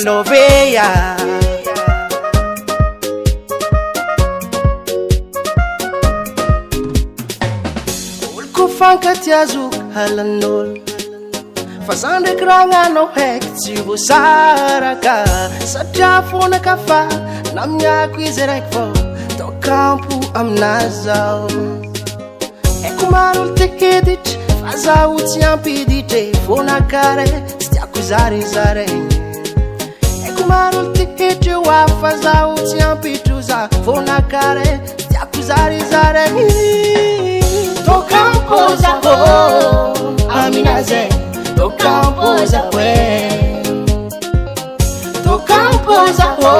Dorilovea oloko fankatiazoko halan'olo fa za ndraiky raha gnanao haiky tsy voasaraka satria fonaka fa namiako izy raiky vao tao kampo aminazy zao haiko maro olo tekiditry fa zaho tsy ampiditry vonakare tsy tiako zarezaregny haiko maro olo tekiditry ho afa zaho tsy ampitro za vonakare tsy tiako zarezaregny tao kampo zaho aminazy tao kampo zaho tao kampo zaho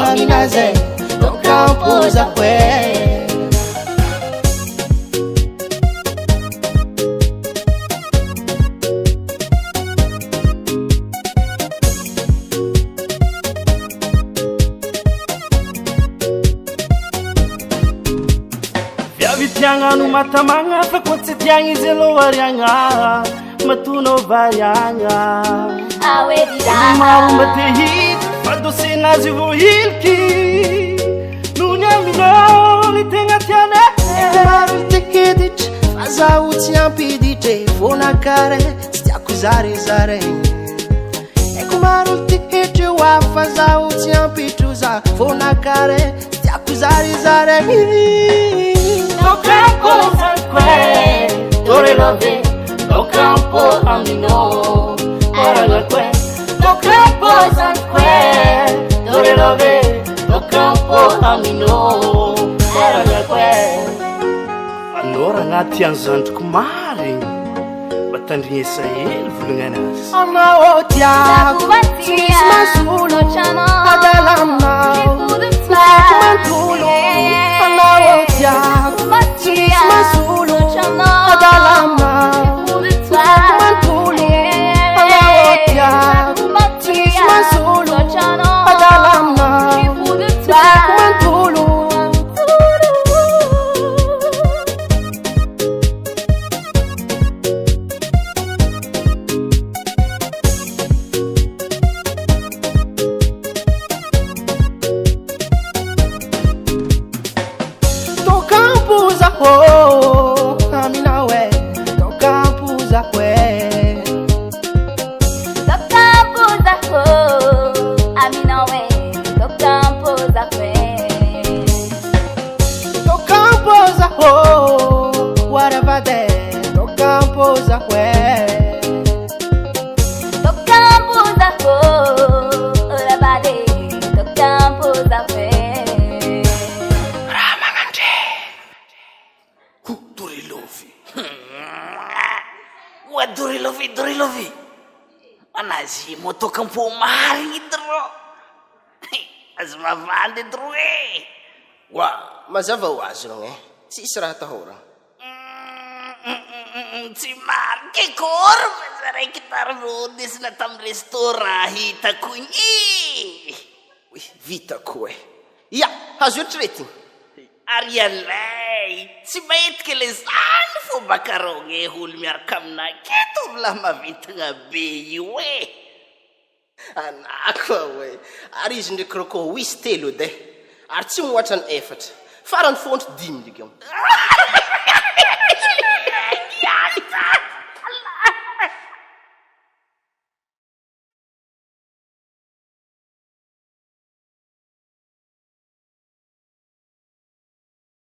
aminazy tao kampo zaho Viavityagna no matamagna fa koa tsy tiagna izy aloha ariagna matonao variagna maromba te hity fa dosenazy vohiliky nony aminao ny tegna tiana maro olo tekiditry fa zaho tsy ampiditry vonakare tsy tiako zarezaregny haiko maro olo tekiditry ho afa zaho tsy ampitro za vonakare tsy tiako zarezaregny tao kampo zakwe Dorilovea tao kampo aminao aragakwe tao kampo zakwe Dorilovea tao kampo aminao aragakwe anora agnaty an'zandroko marigny batandrignesa hely volagnanazy anao tiako tsy misy masolo adala aminao naiko mantolo anao tiako tsy misy masolo adala aminao naiko mantolo anao tiako tsy misy masolo adala aminao naiko mantolo tao kampo zaho aminawe tao kampo zaho tao kampo zaho aminawe tao kampo zaho tao kampo zaho waravade tao kampo zaho tao kampo zaho oravade tao kampo zaho raha magnandre Dorilovea wa Dorilovea anazy mo tao kampo marigny dro azy mavandy dro wa mazava ho azy rogny tsisy raha tahora tsy mariky kory fa raiky taronodisina tamy restaurant hitako igny oy vitako ia hazo ohatry rety ary alay tsy mahitiky le zany fo bakarogny olo miaraka aminaketo la mavitagna be io anako ary izy ndraiky roko wisy telo edy ary tsy mihoatra ny efatra farany fontry 10 ndraiky